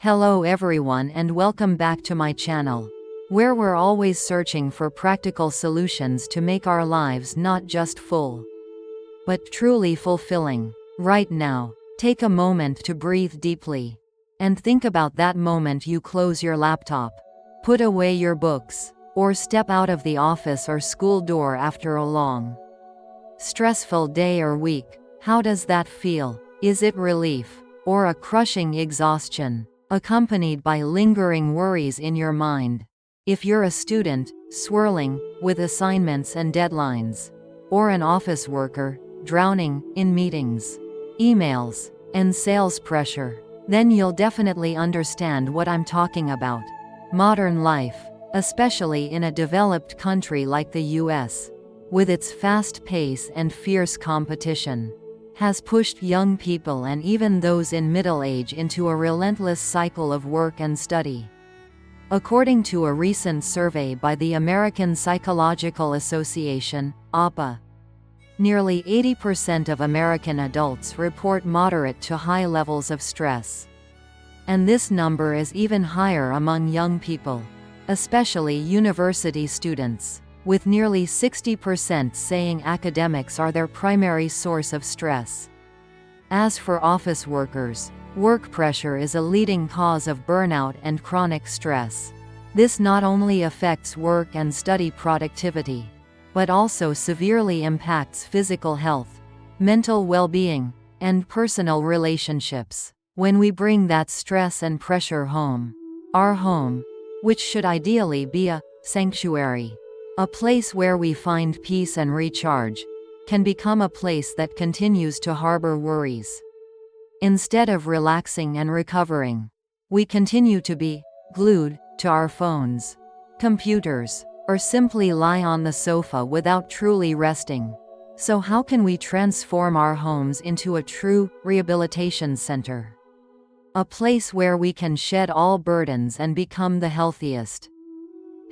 Hello everyone and welcome back to my channel, where we're always searching for practical solutions to make our lives not just full, but truly fulfilling. Right now, take a moment to breathe deeply. And think about that moment you close your laptop, put away your books, or step out of the office or school door after a long, stressful day or week. How does that feel? Is it relief, or a crushing exhaustion, accompanied by lingering worries in your mind? If you're a student, swirling with assignments and deadlines, or an office worker, drowning in meetings, emails, and sales pressure, then you'll definitely understand what I'm talking about. Modern life, especially in a developed country like the US, with its fast pace and fierce competition, has pushed young people and even those in middle age into a relentless cycle of work and study. According to a recent survey by the American Psychological Association, APA, nearly 80% of American adults report moderate to high levels of stress. And this number is even higher among young people, especially university students, with nearly 60% saying academics are their primary source of stress. As for office workers, work pressure is a leading cause of burnout and chronic stress. This not only affects work and study productivity, but also severely impacts physical health, mental well-being, and personal relationships. When we bring that stress and pressure home, our home, which should ideally be a sanctuary, a place where we find peace and recharge, can become a place that continues to harbor worries. Instead of relaxing and recovering, we continue to be glued to our phones, computers, or simply lie on the sofa without truly resting. So how can we transform our homes into a true rehabilitation center? A place where we can shed all burdens and become the healthiest,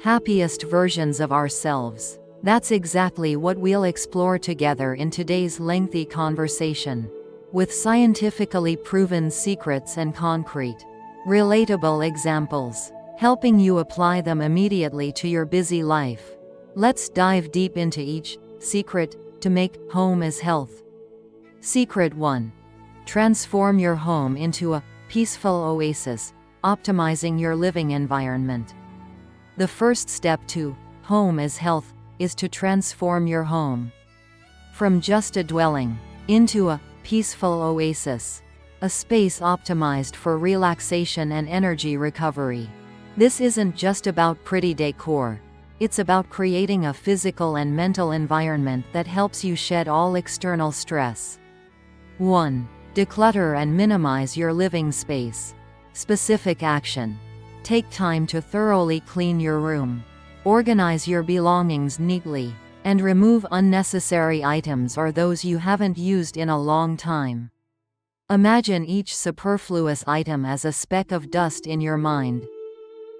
happiest versions of ourselves. That's exactly what we'll explore together in today's lengthy conversation, with scientifically proven secrets and concrete, relatable examples, helping you apply them immediately to your busy life. Let's dive deep into each secret to make home as health. Secret 1. Transform your home into a peaceful oasis, optimizing your living environment. The first step to home as health is to transform your home from just a dwelling into a peaceful oasis, a space optimized for relaxation and energy recovery. This isn't just about pretty decor. It's about creating a physical and mental environment that helps you shed all external stress. 1. Declutter and minimize your living space. Specific action. Take time to thoroughly clean your room. Organize your belongings neatly, and remove unnecessary items or those you haven't used in a long time. Imagine each superfluous item as a speck of dust in your mind,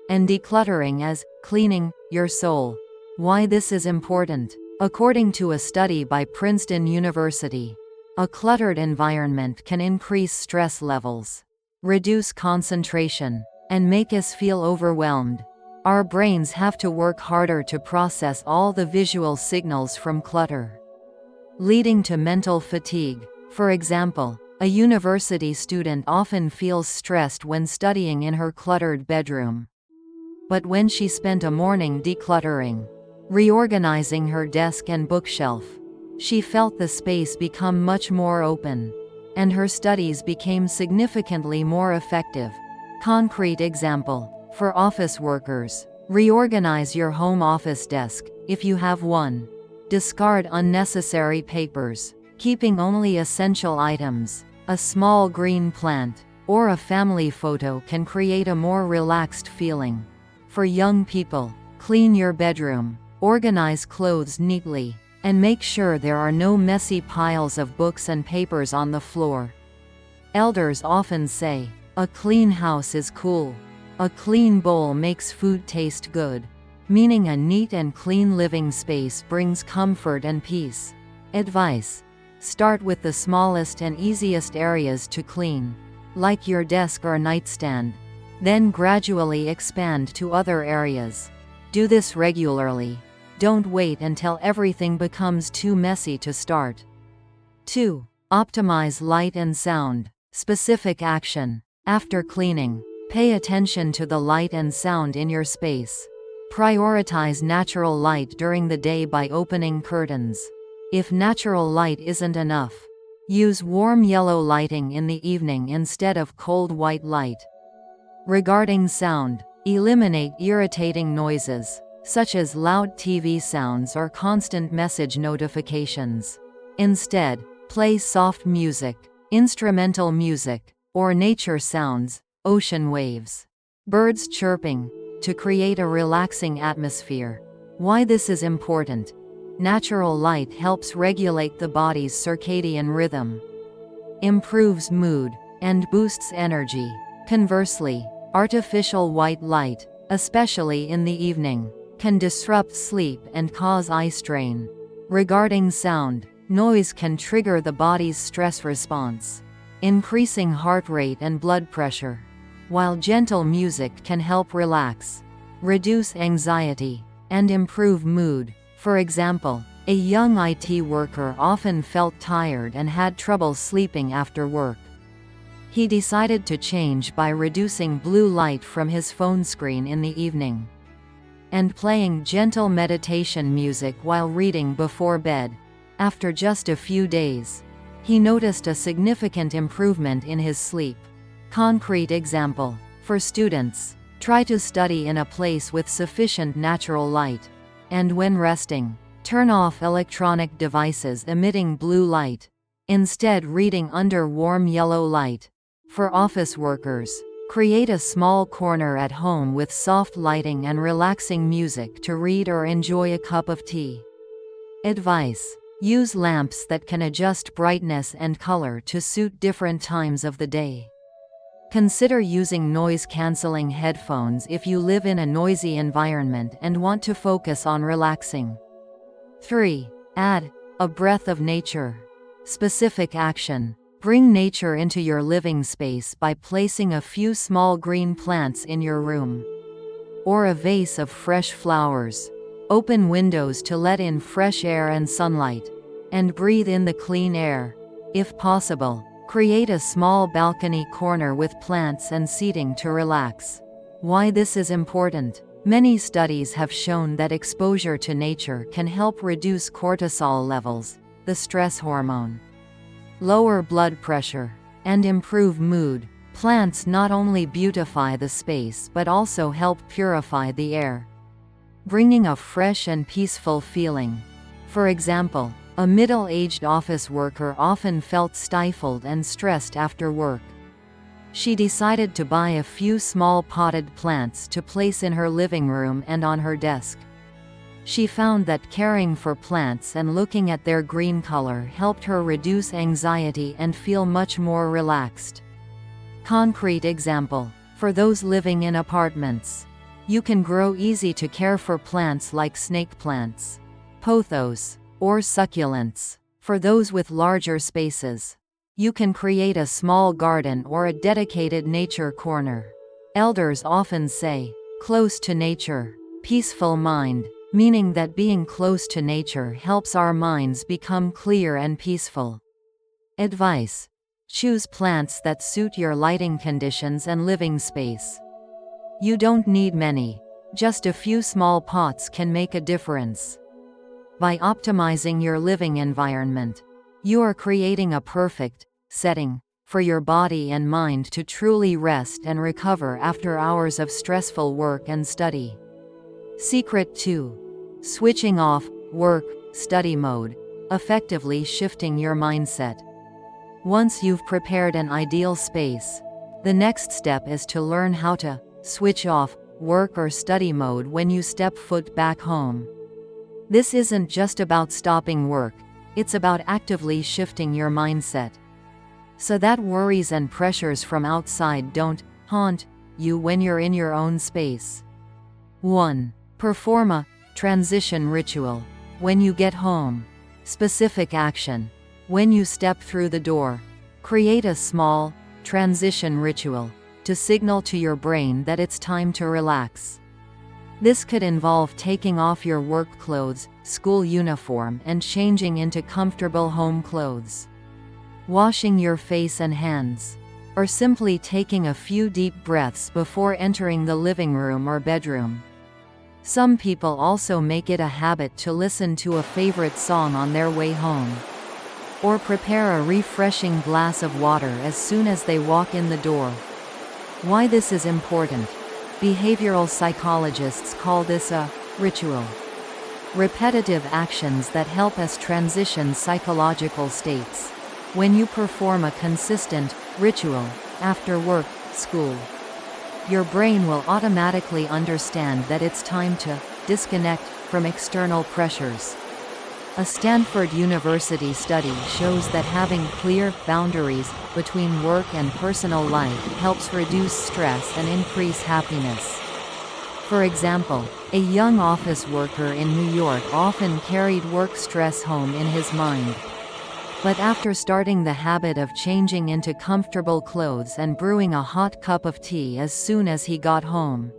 and decluttering as cleaning your soul. Why this is important? According to a study by Princeton University, a cluttered environment can increase stress levels, reduce concentration, and make us feel overwhelmed. Our brains have to work harder to process all the visual signals from clutter, leading to mental fatigue. For example, a university student often feels stressed when studying in her cluttered bedroom. But when she spent a morning decluttering, reorganizing her desk and bookshelf, she felt the space become much more open, and her studies became significantly more effective. Concrete example. For office workers, reorganize your home office desk, if you have one. Discard unnecessary papers, keeping only essential items. A small green plant, or a family photo can create a more relaxed feeling. For young people, clean your bedroom, organize clothes neatly, and make sure there are no messy piles of books and papers on the floor. Elders often say, "A clean house is cool. A clean bowl makes food taste good," meaning a neat and clean living space brings comfort and peace. Advice. Start with the smallest and easiest areas to clean, like your desk or nightstand. Then gradually expand to other areas. Do this regularly. Don't wait until everything becomes too messy to start. 2. Optimize light and sound. Specific action. After cleaning, pay attention to the light and sound in your space. Prioritize natural light during the day by opening curtains. If natural light isn't enough, use warm yellow lighting in the evening instead of cold white light. Regarding sound, eliminate irritating noises, such as loud TV sounds or constant message notifications. Instead, play soft music, instrumental music, or nature sounds, ocean waves, birds chirping, to create a relaxing atmosphere. Why this is important? Natural light helps regulate the body's circadian rhythm, improves mood, and boosts energy. Conversely, artificial white light, especially in the evening, can disrupt sleep and cause eye strain. Regarding sound, noise can trigger the body's stress response, increasing heart rate and blood pressure, while gentle music can help relax, reduce anxiety, and improve mood. For example, a young IT worker often felt tired and had trouble sleeping after work. He decided to change by reducing blue light from his phone screen in the evening and playing gentle meditation music while reading before bed. After just a few days, he noticed a significant improvement in his sleep. Concrete example. For students, try to study in a place with sufficient natural light. And when resting, turn off electronic devices emitting blue light. Instead, reading under warm yellow light. For office workers, create a small corner at home with soft lighting and relaxing music to read or enjoy a cup of tea. Advice: use lamps that can adjust brightness and color to suit different times of the day. Consider using noise-canceling headphones if you live in a noisy environment and want to focus on relaxing. 3. Add a breath of nature. Specific action. Bring nature into your living space by placing a few small green plants in your room, or a vase of fresh flowers. Open windows to let in fresh air and sunlight, and breathe in the clean air. If possible, create a small balcony corner with plants and seating to relax. Why this is important? Many studies have shown that exposure to nature can help reduce cortisol levels, the stress hormone, lower blood pressure, and improve mood. Plants not only beautify the space but also help purify the air, bringing a fresh and peaceful feeling. For example, a middle-aged office worker often felt stifled and stressed after work. She decided to buy a few small potted plants to place in her living room and on her desk. She found that caring for plants and looking at their green color helped her reduce anxiety and feel much more relaxed. Concrete example. For those living in apartments, you can grow easy-to-care for plants like snake plants, pothos, or succulents. For those with larger spaces, you can create a small garden or a dedicated nature corner. Elders often say, close to nature, peaceful mind, meaning that being close to nature helps our minds become clear and peaceful. Advice: choose plants that suit your lighting conditions and living space. You don't need many, just a few small pots can make a difference. By optimizing your living environment, you are creating a perfect setting for your body and mind to truly rest and recover after hours of stressful work and study. Secret 2. Switching off work-study mode, effectively shifting your mindset. Once you've prepared an ideal space, the next step is to learn how to switch off work or study mode when you step foot back home. This isn't just about stopping work, it's about actively shifting your mindset, so that worries and pressures from outside don't haunt you when you're in your own space. 1. Perform a transition ritual. When you get home, specific action. When you step through the door, create a small transition ritual to signal to your brain that it's time to relax. This could involve taking off your work clothes, school uniform, and changing into comfortable home clothes. Washing your face and hands. Or simply taking a few deep breaths before entering the living room or bedroom. Some people also make it a habit to listen to a favorite song on their way home. Or prepare a refreshing glass of water as soon as they walk in the door. Why this is important? Behavioral psychologists call this a ritual. Repetitive actions that help us transition psychological states. When you perform a consistent ritual after work, school, your brain will automatically understand that it's time to disconnect from external pressures. A Stanford University study shows that having clear boundaries between work and personal life helps reduce stress and increase happiness. For example, a young office worker in New York often carried work stress home in his mind. But after starting the habit of changing into comfortable clothes and brewing a hot cup of tea as soon as he got home,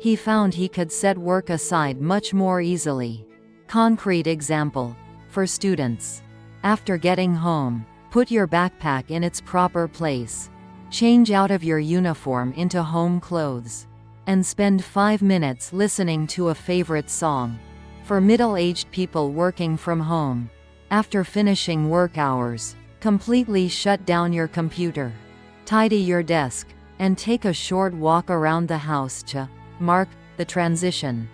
he found he could set work aside much more easily. Concrete example. For students. After getting home, put your backpack in its proper place. Change out of your uniform into home clothes. And spend 5 minutes listening to a favorite song. For middle-aged people working from home. After finishing work hours, completely shut down your computer. Tidy your desk, and take a short walk around the house to mark the transition.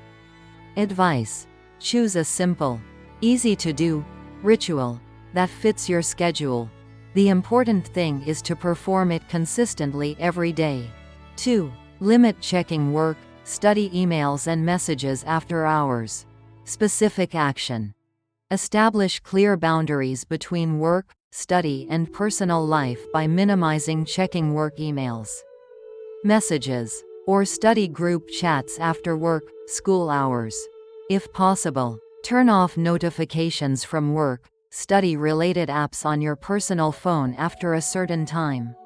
Advice. Choose a simple, easy-to-do ritual that fits your schedule. The important thing is to perform it consistently every day. 2. Limit checking work, study emails and messages after hours. Specific action. Establish clear boundaries between work, study, and personal life by minimizing checking work emails, messages, or study group chats after work, school hours. If possible, turn off notifications from work, study-related apps on your personal phone after a certain time.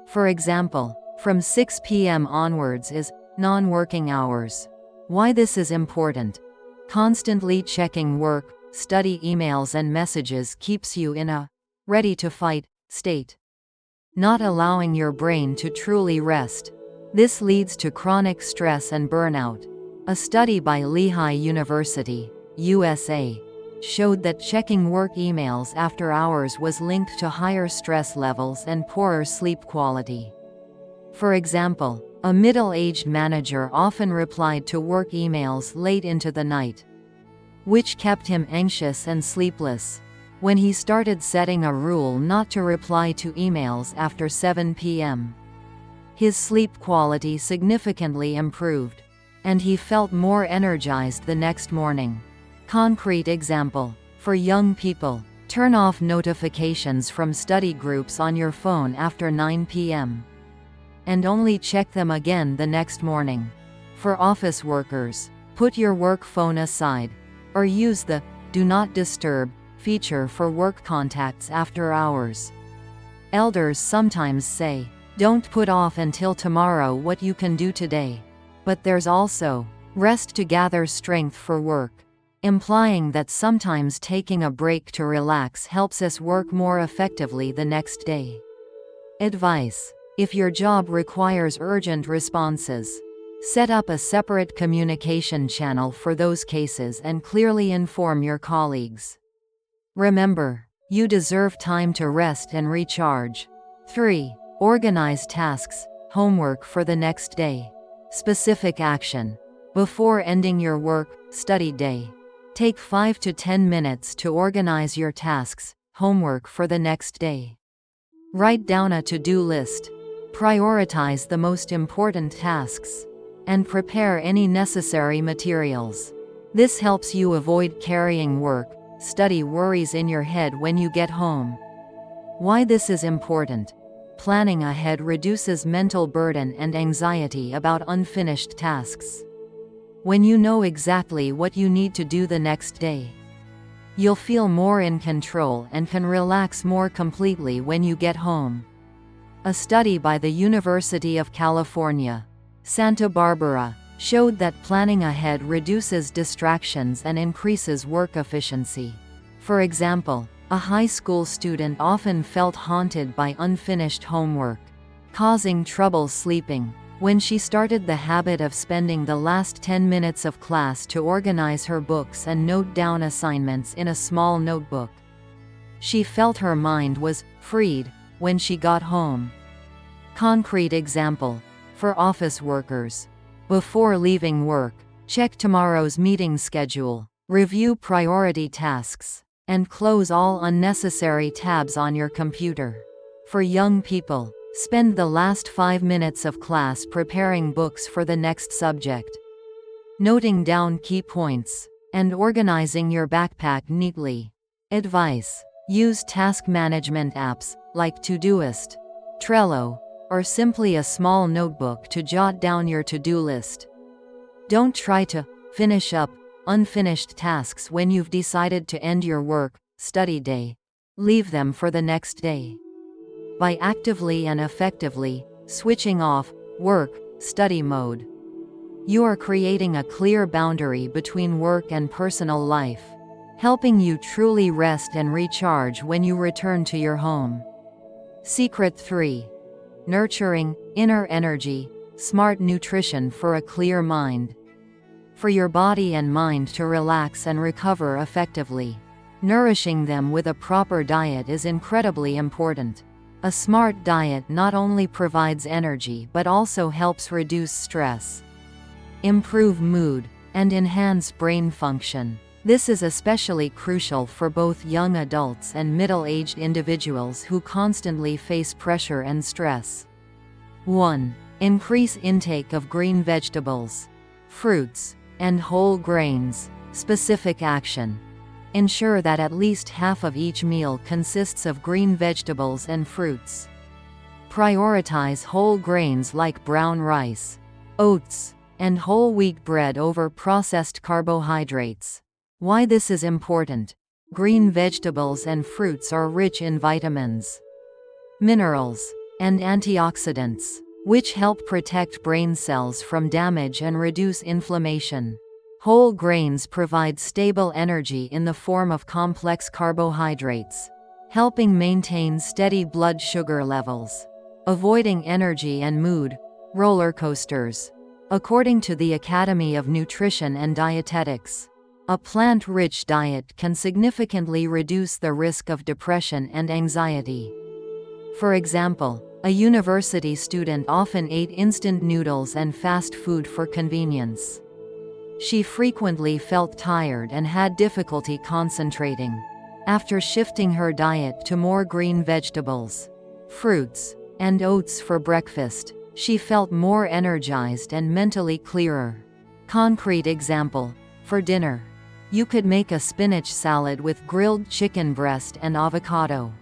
For example, from 6 p.m. onwards is non-working hours. Why this is important? Constantly checking work, study emails and messages keeps you in a ready-to-fight state, not allowing your brain to truly rest. This leads to chronic stress and burnout. A study by Lehigh University, USA, showed that checking work emails after hours was linked to higher stress levels and poorer sleep quality. For example, a middle-aged manager often replied to work emails late into the night, which kept him anxious and sleepless. When he started setting a rule not to reply to emails after 7 p.m., his sleep quality significantly improved, and he felt more energized the next morning. Concrete example. For young people, turn off notifications from study groups on your phone after 9 p.m. and only check them again the next morning. For office workers, put your work phone aside, or use the Do Not Disturb feature for work contacts after hours. Elders sometimes say, don't put off until tomorrow what you can do today. But there's also rest to gather strength for work, implying that sometimes taking a break to relax helps us work more effectively the next day. Advice. If your job requires urgent responses, set up a separate communication channel for those cases and clearly inform your colleagues. Remember, you deserve time to rest and recharge. 3. Organize tasks, homework for the next day. Specific action. Before ending your work, study day, take 5 to 10 minutes to organize your tasks, homework for the next day. Write down a to-do list. Prioritize the most important tasks, and prepare any necessary materials. This helps you avoid carrying work, study worries in your head when you get home. Why this is important? Planning ahead reduces mental burden and anxiety about unfinished tasks. When you know exactly what you need to do the next day, you'll feel more in control and can relax more completely when you get home. A study by the University of California, Santa Barbara, showed that planning ahead reduces distractions and increases work efficiency. For example, a high school student often felt haunted by unfinished homework, causing trouble sleeping. When she started the habit of spending the last 10 minutes of class to organize her books and note down assignments in a small notebook, she felt her mind was freed when she got home. Concrete example for office workers. Before leaving work, check tomorrow's meeting schedule, review priority tasks, and close all unnecessary tabs on your computer. For young people, spend the last 5 minutes of class preparing books for the next subject, noting down key points, and organizing your backpack neatly. Advice: use task management apps like Todoist, Trello, or simply a small notebook to jot down your to-do list. Don't try to finish up unfinished tasks when you've decided to end your work/study day. Leave them for the next day. By actively and effectively switching off work/study mode, you are creating a clear boundary between work and personal life, helping you truly rest and recharge when you return to your home. Secret 3. Nurturing inner energy, smart nutrition for a clear mind. For your body and mind to relax and recover effectively, nourishing them with a proper diet is incredibly important. A smart diet not only provides energy but also helps reduce stress, improve mood, and enhance brain function. This is especially crucial for both young adults and middle-aged individuals who constantly face pressure and stress. 1. Increase intake of green vegetables, fruits, and whole grains. Specific action: ensure that at least half of each meal consists of green vegetables and fruits. Prioritize whole grains like brown rice, oats, and whole wheat bread over processed carbohydrates. Why this is important: green vegetables and fruits are rich in vitamins, minerals, and antioxidants, which help protect brain cells from damage and reduce inflammation. Whole grains provide stable energy in the form of complex carbohydrates, helping maintain steady blood sugar levels, avoiding energy and mood roller coasters. According to the Academy of Nutrition and Dietetics, a plant-rich diet can significantly reduce the risk of depression and anxiety. For example, a university student often ate instant noodles and fast food for convenience. She frequently felt tired and had difficulty concentrating. After shifting her diet to more green vegetables, fruits, and oats for breakfast, she felt more energized and mentally clearer. Concrete example: for dinner, you could make a spinach salad with grilled chicken breast and avocado,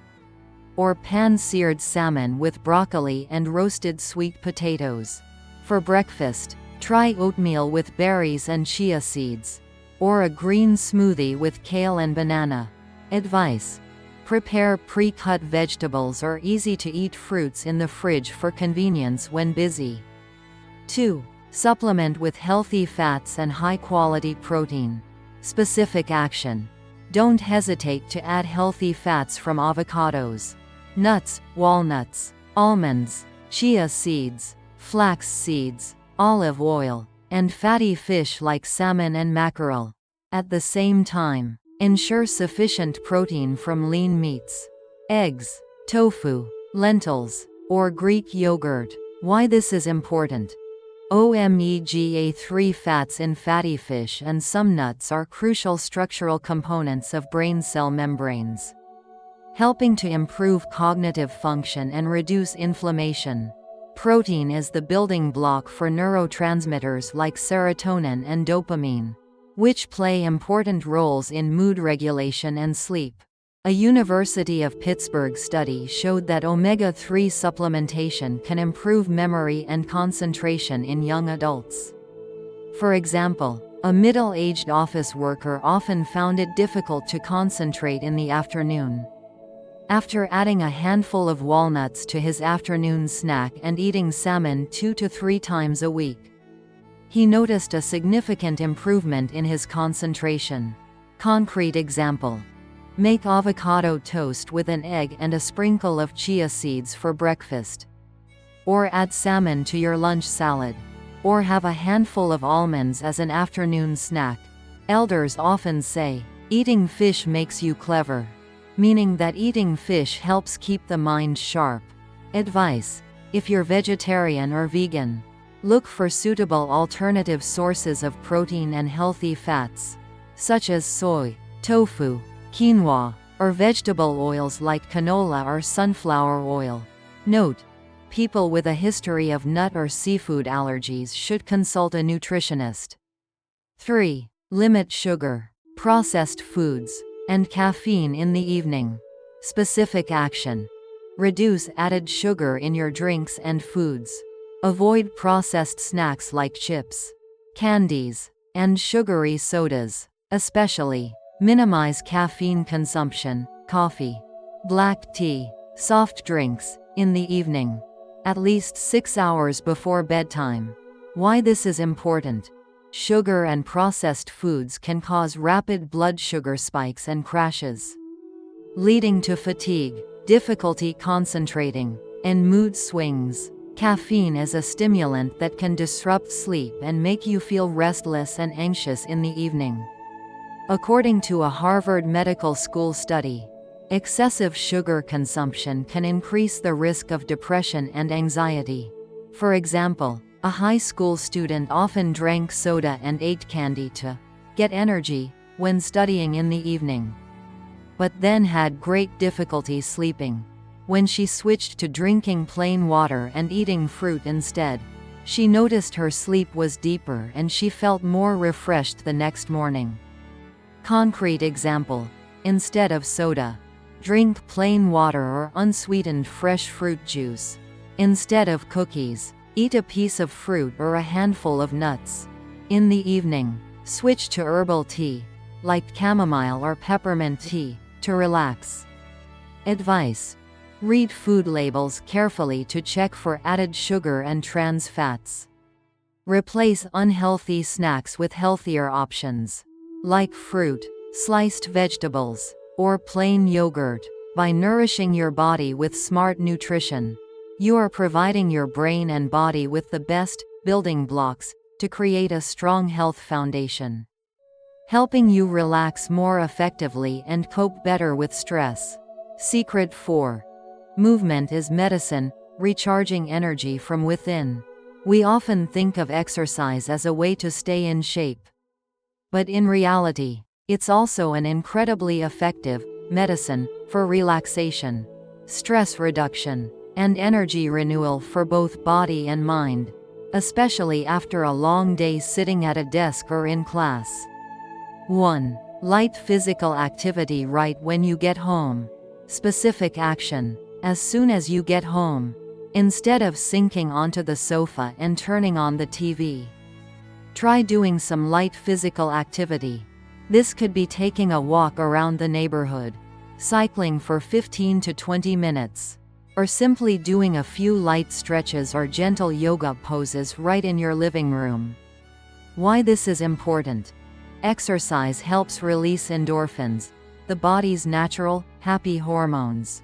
or pan-seared salmon with broccoli and roasted sweet potatoes. For breakfast, try oatmeal with berries and chia seeds, or a green smoothie with kale and banana. Advice: prepare pre-cut vegetables or easy-to-eat fruits in the fridge for convenience when busy. 2. Supplement with healthy fats and high-quality protein. Specific action: don't hesitate to add healthy fats from avocados, nuts, walnuts, almonds, chia seeds, flax seeds, olive oil, and fatty fish like salmon and mackerel. At the same time, ensure sufficient protein from lean meats, eggs, tofu, lentils, or Greek yogurt. Why this is important: omega-3 fats in fatty fish and some nuts are crucial structural components of brain cell membranes, helping to improve cognitive function and reduce inflammation. Protein is the building block for neurotransmitters like serotonin and dopamine, which play important roles in mood regulation and sleep. A University of Pittsburgh study showed that omega-3 supplementation can improve memory and concentration in young adults. For example, a middle-aged office worker often found it difficult to concentrate in the afternoon. After adding a handful of walnuts to his afternoon snack and eating salmon 2 to 3 times a week, he noticed a significant improvement in his concentration. Concrete example: make avocado toast with an egg and a sprinkle of chia seeds for breakfast. Or add salmon to your lunch salad. Or have a handful of almonds as an afternoon snack. Elders often say, eating fish makes you clever, meaning that eating fish helps keep the mind sharp. Advice: if you're vegetarian or vegan, look for suitable alternative sources of protein and healthy fats, such as soy, tofu, quinoa, or vegetable oils like canola or sunflower oil. Note: people with a history of nut or seafood allergies should consult a nutritionist. 3. Limit sugar, processed foods, and caffeine in the evening. Specific action: reduce added sugar in your drinks and foods. Avoid processed snacks like chips, candies, and sugary sodas. Especially, minimize caffeine consumption, coffee, black tea, soft drinks, in the evening, at least 6 hours before bedtime. Why this is important: sugar and processed foods can cause rapid blood sugar spikes and crashes, leading to fatigue, difficulty concentrating, and mood swings. Caffeine is a stimulant that can disrupt sleep and make you feel restless and anxious in the evening. According to a Harvard Medical School study, excessive sugar consumption can increase the risk of depression and anxiety. For example, a high school student often drank soda and ate candy to get energy when studying in the evening, but then had great difficulty sleeping. When she switched to drinking plain water and eating fruit instead, she noticed her sleep was deeper and she felt more refreshed the next morning. Concrete example: instead of soda, drink plain water or unsweetened fresh fruit juice. Instead of cookies, eat a piece of fruit or a handful of nuts. In the evening, switch to herbal tea, like chamomile or peppermint tea, to relax. Advice: read food labels carefully to check for added sugar and trans fats. Replace unhealthy snacks with healthier options, like fruit, sliced vegetables, or plain yogurt. By nourishing your body with smart nutrition, you are providing your brain and body with the best building blocks to create a strong health foundation, helping you relax more effectively and cope better with stress. Secret 4. Movement is medicine, recharging energy from within. We often think of exercise as a way to stay in shape, but in reality, it's also an incredibly effective medicine for relaxation, stress reduction, and energy renewal for both body and mind, especially after a long day sitting at a desk or in class. 1. Light physical activity right when you get home. Specific action: as soon as you get home, instead of sinking onto the sofa and turning on the TV, try doing some light physical activity. This could be taking a walk around the neighborhood, cycling for 15 to 20 minutes, or simply doing a few light stretches or gentle yoga poses right in your living room. Why this is important: exercise helps release endorphins, the body's natural, happy hormones,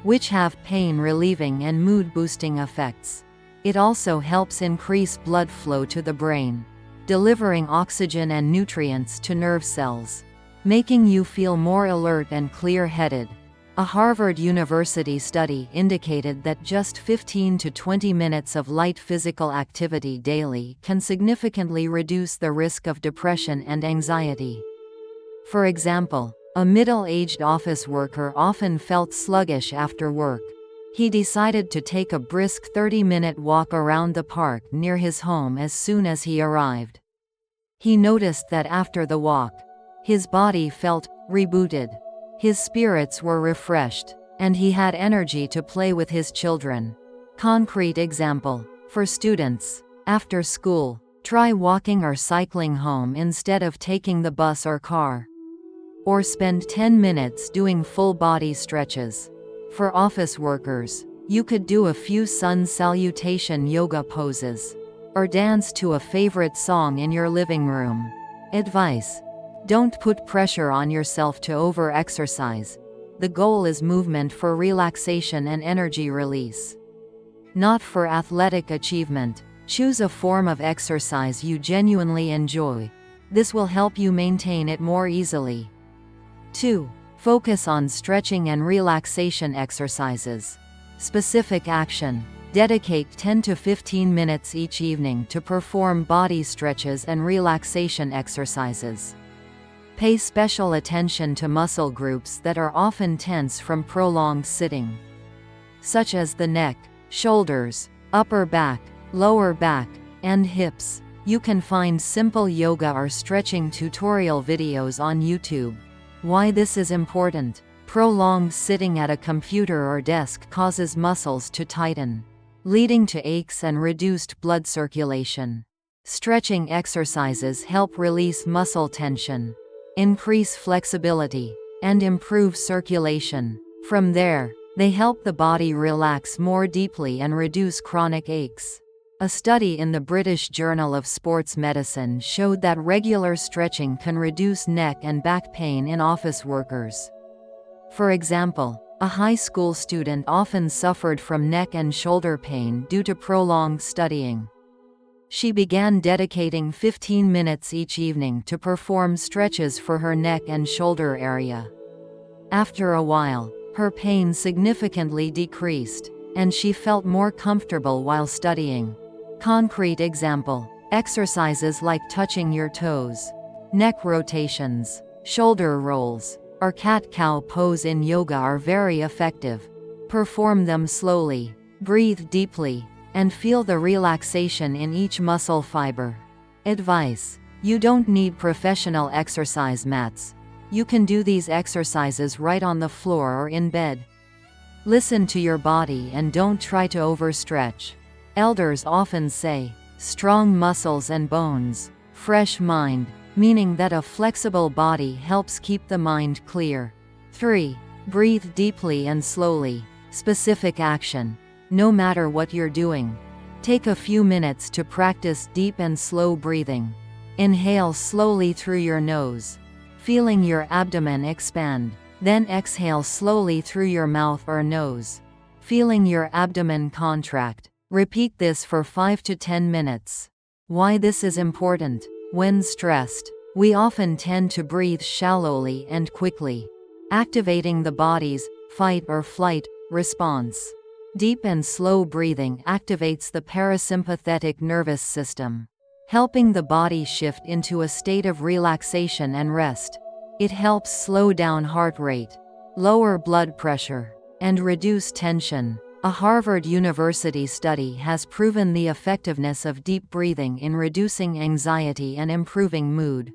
which have pain-relieving and mood-boosting effects. It also helps increase blood flow to the brain, delivering oxygen and nutrients to nerve cells, making you feel more alert and clear-headed. A Harvard University study indicated that just 15 to 20 minutes of light physical activity daily can significantly reduce the risk of depression and anxiety. For example, a middle-aged office worker often felt sluggish after work. He decided to take a brisk 30-minute walk around the park near his home as soon as he arrived. He noticed that after the walk, his body felt rebooted, his spirits were refreshed, and he had energy to play with his children. Concrete example: for students, after school, try walking or cycling home instead of taking the bus or car. or spend 10 minutes doing full body stretches. For office workers, you could do a few sun salutation yoga poses, or dance to a favorite song in your living room. Advice: don't put pressure on yourself to over-exercise. The goal is movement for relaxation and energy release, not for athletic achievement. Choose a form of exercise you genuinely enjoy. This will help you maintain it more easily. 2. Focus on stretching and relaxation exercises. Specific action: dedicate 10 to 15 minutes each evening to perform body stretches and relaxation exercises. Pay special attention to muscle groups that are often tense from prolonged sitting, such as the neck, shoulders, upper back, lower back, and hips. You can find simple yoga or stretching tutorial videos on YouTube. Why this is important: prolonged sitting at a computer or desk causes muscles to tighten, leading to aches and reduced blood circulation. Stretching exercises help release muscle tension, increase flexibility, and improve circulation. From there, they help the body relax more deeply and reduce chronic aches. A study in the British Journal of Sports Medicine showed that regular stretching can reduce neck and back pain in office workers. For example, a high school student often suffered from neck and shoulder pain due to prolonged studying. She began dedicating 15 minutes each evening to perform stretches for her neck and shoulder area. After a while, her pain significantly decreased, and she felt more comfortable while studying. Concrete example: exercises like touching your toes, neck rotations, shoulder rolls, or cat-cow pose in yoga are very effective. Perform them slowly, breathe deeply, and feel the relaxation in each muscle fiber. Advice: you don't need professional exercise mats. You can do these exercises right on the floor or in bed. Listen to your body and don't try to overstretch. Elders often say, strong muscles and bones, fresh mind, meaning that a flexible body helps keep the mind clear. 3. Breathe deeply and slowly. Specific action: no matter what you're doing, take a few minutes to practice deep and slow breathing. Inhale slowly through your nose, feeling your abdomen expand. Then exhale slowly through your mouth or nose, feeling your abdomen contract. Repeat this for 5 to 10 minutes. Why this is important: when stressed, we often tend to breathe shallowly and quickly, activating the body's fight or flight response. Deep and slow breathing activates the parasympathetic nervous system, helping the body shift into a state of relaxation and rest. It helps slow down heart rate, lower blood pressure, and reduce tension. A Harvard University study has proven the effectiveness of deep breathing in reducing anxiety and improving mood.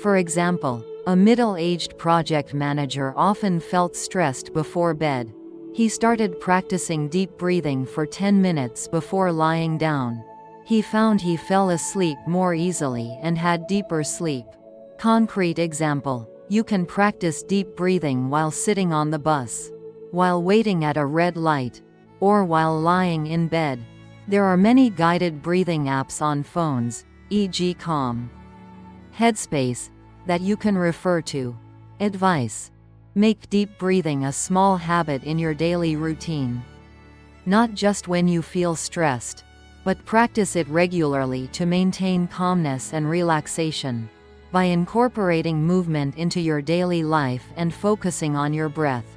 For example, a middle-aged project manager often felt stressed before bed. He started practicing deep breathing for 10 minutes before lying down. He found he fell asleep more easily and had deeper sleep. Concrete example: you can practice deep breathing while sitting on the bus, while waiting at a red light, or while lying in bed. There are many guided breathing apps on phones, e.g. Calm, Headspace, that you can refer to. Advice: make deep breathing a small habit in your daily routine. Not just when you feel stressed, but practice it regularly to maintain calmness and relaxation. By incorporating movement into your daily life and focusing on your breath,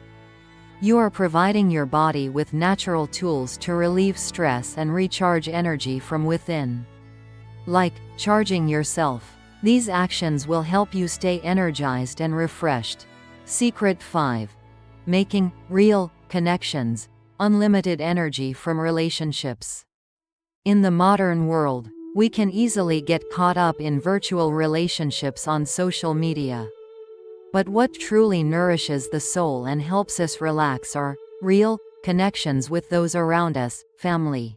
you are providing your body with natural tools to relieve stress and recharge energy from within. Like charging yourself, these actions will help you stay energized and refreshed. Secret 5. Making real connections, unlimited energy from relationships. In the modern world, we can easily get caught up in virtual relationships on social media. But what truly nourishes the soul and helps us relax are real connections with those around us, family,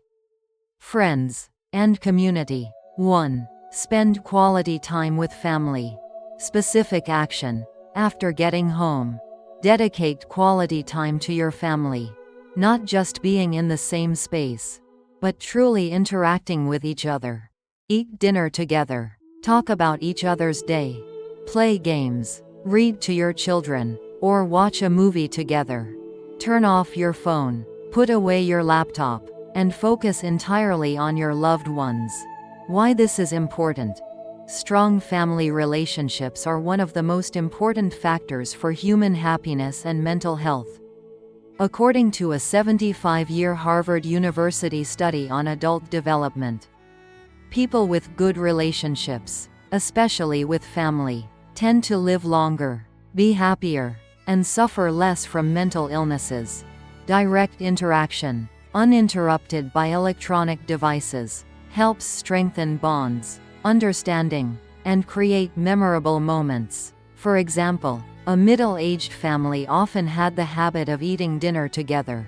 friends, and community. 1. Spend quality time with family. Specific action: After getting home, dedicate quality time to your family. Not just being in the same space, but truly interacting with each other. Eat dinner together. Talk about each other's day. Play games. Read to your children, or watch a movie together. Turn off your phone. Put away your laptop, and focus entirely on your loved ones. Why this is important? Strong family relationships are one of the most important factors for human happiness and mental health. According to a 75-year Harvard University study on adult development, people with good relationships, especially with family, tend to live longer, be happier, and suffer less from mental illnesses. Direct interaction, uninterrupted by electronic devices, helps strengthen bonds, understanding, and create memorable moments. For example, a middle-aged family often had the habit of eating dinner together.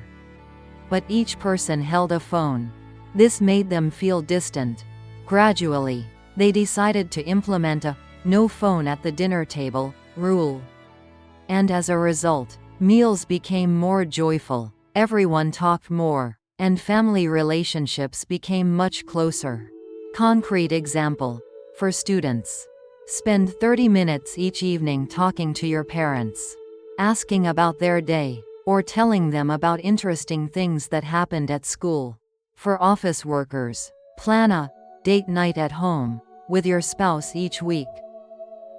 But each person held a phone. This made them feel distant. Gradually, they decided to implement a "no phone at the dinner table" rule. And as a result, meals became more joyful, everyone talked more, and family relationships became much closer. Concrete example. For students, spend 30 minutes each evening talking to your parents, asking about their day, or telling them about interesting things that happened at school. For office workers, plan a date night at home with your spouse each week.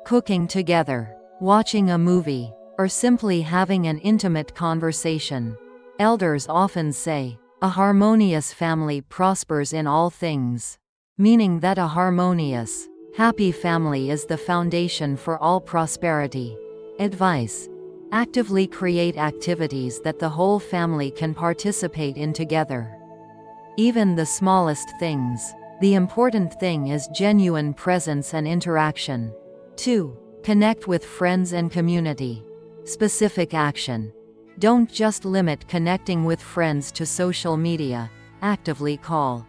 Cooking together, watching a movie, or simply having an intimate conversation. Elders often say, "A harmonious family prospers in all things," meaning that a harmonious, happy family is the foundation for all prosperity. Advice: actively create activities that the whole family can participate in together. Even the smallest things. The important thing is genuine presence and interaction. 2. Connect with friends and community. Specific action. Don't just limit connecting with friends to social media. Actively call.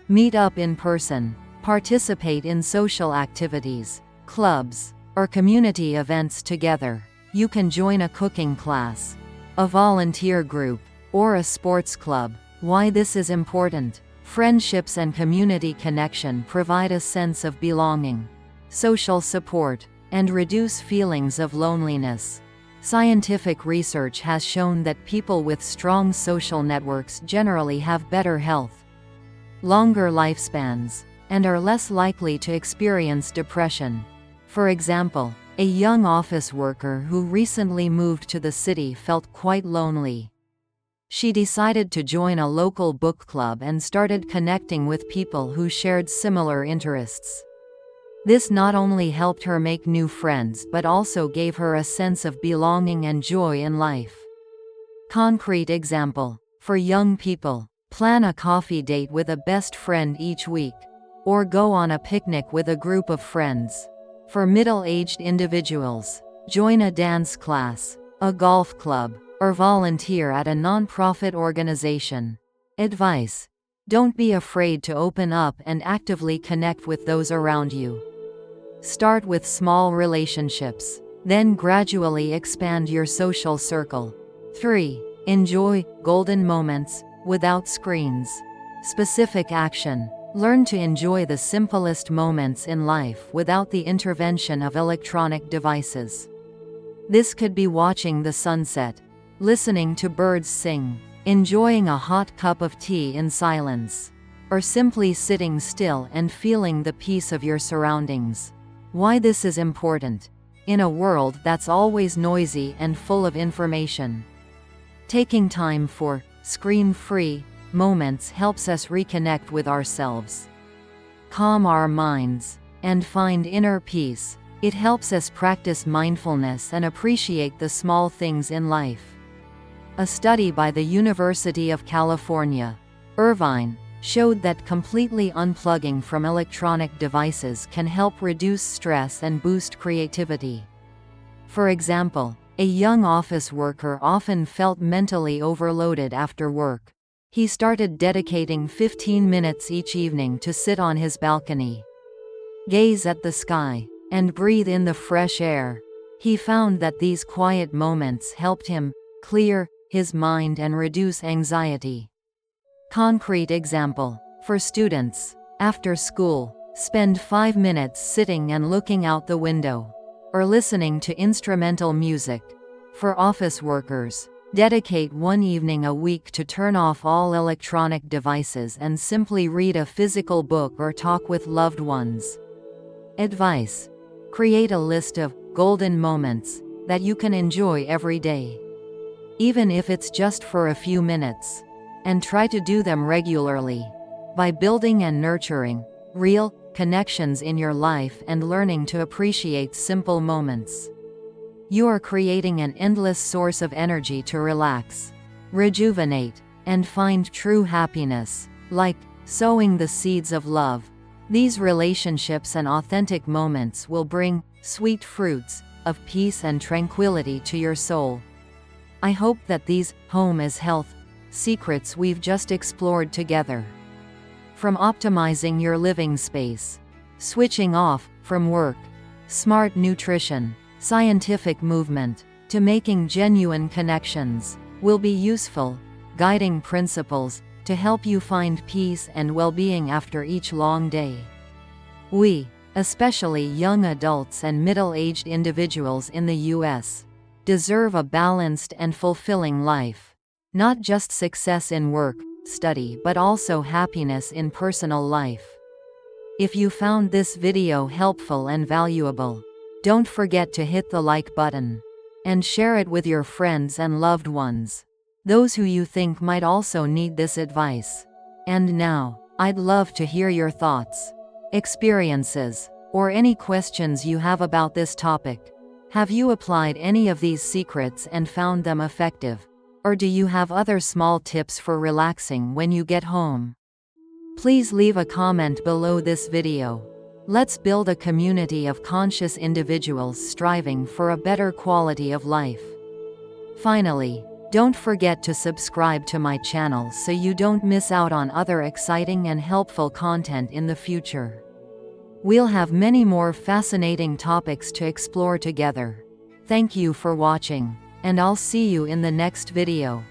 Meet up in person. Participate in social activities, clubs, or community events together. You can join a cooking class, a volunteer group, or a sports club. Why this is important? Friendships and community connection provide a sense of belonging, social support, and reduce feelings of loneliness. Scientific research has shown that people with strong social networks generally have better health, longer lifespans, and are less likely to experience depression. For example, a young office worker who recently moved to the city felt quite lonely. She decided to join a local book club and started connecting with people who shared similar interests. This not only helped her make new friends but also gave her a sense of belonging and joy in life. Concrete example. For young people, plan a coffee date with a best friend each week, or go on a picnic with a group of friends. For middle-aged individuals, join a dance class, a golf club, or volunteer at a non-profit organization. Advice: don't be afraid to open up and actively connect with those around you. Start with small relationships, then gradually expand your social circle. 3. Enjoy golden moments without screens. Specific action. Learn to enjoy the simplest moments in life without the intervention of electronic devices. This could be watching the sunset, listening to birds sing, enjoying a hot cup of tea in silence, or simply sitting still and feeling the peace of your surroundings. Why this is important? In a world that's always noisy and full of information, taking time for screen-free moments helps us reconnect with ourselves, calm our minds, and find inner peace. It helps us practice mindfulness and appreciate the small things in life. A study by the University of California, Irvine, showed that completely unplugging from electronic devices can help reduce stress and boost creativity. For example, a young office worker often felt mentally overloaded after work. He started dedicating 15 minutes each evening to sit on his balcony, gaze at the sky, and breathe in the fresh air. He found that these quiet moments helped him clear his mind and reduce anxiety. Concrete example. For students, after school, spend 5 minutes sitting and looking out the window, or listening to instrumental music. For office workers, dedicate one evening a week to turn off all electronic devices and simply read a physical book or talk with loved ones. Advice: create a list of golden moments that you can enjoy every day, even if it's just for a few minutes, and try to do them regularly. By building and nurturing real connections in your life and learning to appreciate simple moments, you are creating an endless source of energy to relax, rejuvenate, and find true happiness. Like sowing the seeds of love, these relationships and authentic moments will bring sweet fruits of peace and tranquility to your soul. I hope that these home is health secrets we've just explored together, from optimizing your living space, switching off from work, smart nutrition, scientific movement, to making genuine connections, will be useful guiding principles to help you find peace and well-being after each long day. We, especially young adults and middle-aged individuals in the U.S., deserve a balanced and fulfilling life. Not just success in work, study, but also happiness in personal life. If you found this video helpful and valuable, don't forget to hit the like button and share it with your friends and loved ones, those who you think might also need this advice. And now, I'd love to hear your thoughts, experiences, or any questions you have about this topic. Have you applied any of these secrets and found them effective? Or do you have other small tips for relaxing when you get home? Please leave a comment below this video. Let's build a community of conscious individuals striving for a better quality of life. Finally, don't forget to subscribe to my channel so you don't miss out on other exciting and helpful content in the future. We'll have many more fascinating topics to explore together. Thank you for watching, and I'll see you in the next video.